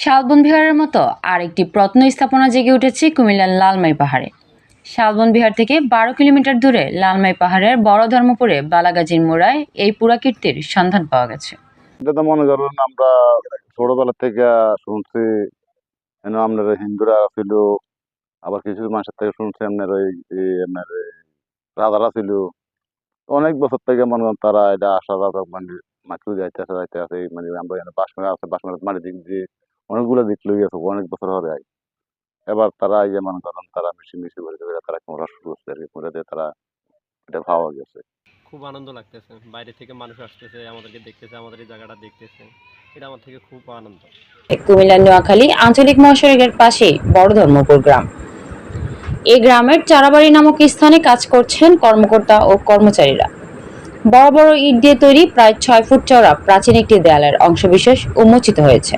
শালবন বিহারের মতো আরেকটি প্রত্ন স্থাপনা জেগে উঠেছে কুমিল্লার লালমাই পাহাড়ে। শালবন বিহার থেকে ১২ কিলোমিটার দূরে লালমাই পাহাড়ের বড় ধর্মপুরে বালাগাজীর মোড়ায় এই পুরাকীর্তির সন্ধান পাওয়া গেছে। এটা তো মনে করুন আমরা ছোটবেলা থেকে শুনছি আপনার হিন্দুরা ছিল, আবার কিছু মানুষের থেকে শুনছি আপনার ওই আপনার রাজারা ছিল। অনেক বছর থেকে মনে করেন তারা এটা আসা যাওয়া মানে মাটি যাইতে আছে মানে আমরা এখানে বাঁশমেলা আছে, বাঁশমেলা মাটি দিক দিয়ে অনেকগুলো দিক লই গেছে অনেক বছর ধরে আগে। এবার তারা এই যে মনে করেন তারা মিশি করে তারা কোমরা শুরু করছে আর কি, করে দিয়ে তারা এটা ভাবা গেছে। খুব আনন্দ লাগতেছে, বাইরে থেকে মানুষ আসতেছে, আমাদেরকে দেখতেছে, আমাদের এই জায়গাটা দেখতেছে, এটা আমার থেকে খুব আনন্দ। কুমিল্লার নোয়াখালী আঞ্চলিক মহাসড়কের পাশে বড় ধর্মপুর গ্রাম। এই গ্রামের চারাবাড়ি নামক স্থানে কাজ করছেন কর্মকর্তা ও কর্মচারীরা। বড় বড় ইট দিয়ে তৈরি প্রায় ৬ ফুট চওড়া প্রাচীন একটি দেয়ালের অংশবিশেষ উন্মোচিত হয়েছে।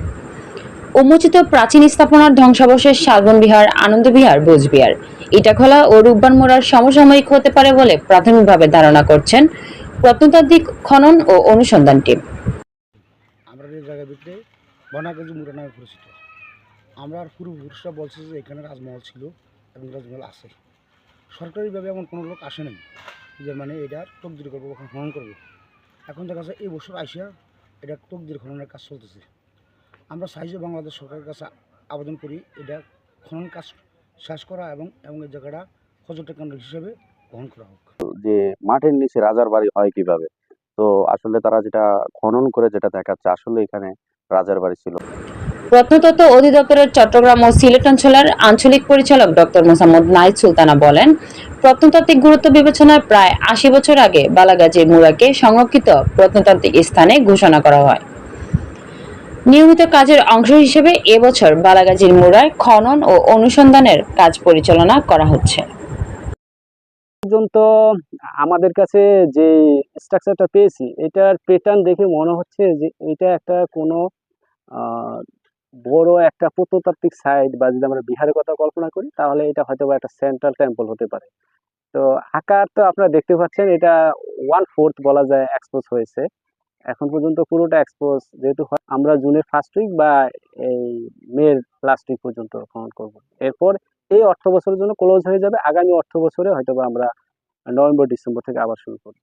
উন্মোচিত প্রাচীন স্থাপনার ধ্বংসাবশেষ শালবন বিহার, আনন্দ বিহার, বোঝবিহার, ইটাখোলা ও রূপবান মোড়ার সমসাময়িক হতে পারে বলে প্রাথমিকভাবে ধারণা করছেন প্রত্নতাত্ত্বিক খনন ও অনুসন্ধান টিম। আমরা এই জায়গার ভিতরে বনাগাজী মুড়া নামে পরিচিত। আমরা পূর্বপুরুষরা বলছে যে এখানে রাজমহল ছিল এবং রাজমহল আছে। সরকারিভাবে এমন কোনো লোক আসে নাই যে মানে এটার তকদির করবো, ওখানে খনন করবো। এখন দেখা যাচ্ছে এই বছর আসিয়া এটা তকদির খননের কাজ চলতেছে। আমরা চাই যে বাংলাদেশ সরকারের কাছে আবেদন করি এটা খনন কাজ শেষ করা এবং এই জায়গাটা পর্যটন কেন্দ্র হিসেবে গ্রহণ করা হোক। যে মাটির নিচে রাজার বাড়ি হয় কিভাবে, তো আসলে তারা যেটা খনন করে যেটা দেখাচ্ছে আসলে এখানে রাজার বাড়ি ছিল। প্রত্নতত্ত্ব অধিদপ্তরের চট্টগ্রাম ও সিলেট অঞ্চলের আঞ্চলিক পরিচালক ডক্টর মোসাম্মদ নাহিদ সুলতানা বলেন, প্রত্নতাত্ত্বিক গুরুত্ব বিবেচনায় প্রায় ৮০ বছর আগে বালাগাজীর মুড়াকে সংরক্ষিত প্রত্নতাত্ত্বিক স্থানে ঘোষণা করা হয়। নিয়মিত কাজের অংশ হিসেবে এবছর বালাগাজীর মুড়ায় খনন ও অনুসন্ধানের কাজ পরিচালনা করা হচ্ছে। পর্যন্ত আমাদের কাছে যে স্ট্রাকচারটা পেয়েছি এটার প্যাটার্ন দেখে মনে হচ্ছে যে এটা একটা কোনো বড় একটা প্রত্নতাত্ত্বিক সাইট, বা যদি আমরা বিহারের কথা কল্পনা করি তাহলে এটা হয়তো বা একটা সেন্ট্রাল টেম্পল হতে পারে। তো আকার তো আপনারা দেখতে পাচ্ছেন, এটা 1/4 বলা যায় এক্সপোজ হয়েছে। এখন পর্যন্ত পুরোটা এক্সপোজ যেহেতু আমরা জুনের ফার্স্ট উইক বা এই মের লাস্ট উইক পর্যন্ত খনন করব। এরপর এই অর্থ বছরের জন্য ক্লোজ হয়ে যাবে। আগামী অর্থ বছরে হয়তো বা আমরা নভেম্বর ডিসেম্বর থেকে আবার শুরু করি।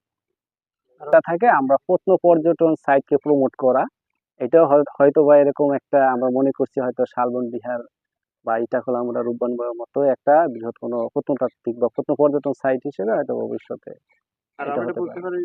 এটা থাকে আমরা প্রত্ন পর্যটন সাইটকে প্রমোট করা। এটাও হয়তো বা এরকম একটা আমরা মনে করছি হয়তো শালবন বিহার বা ইটাখোলা আমরা রূপবান মতো একটা বৃহৎ কোনো প্রত্নতাত্ত্বিক বা প্রত্ন পর্যটন সাইট হিসেবে হয়তো ভবিষ্যতে এটা হতে পারে।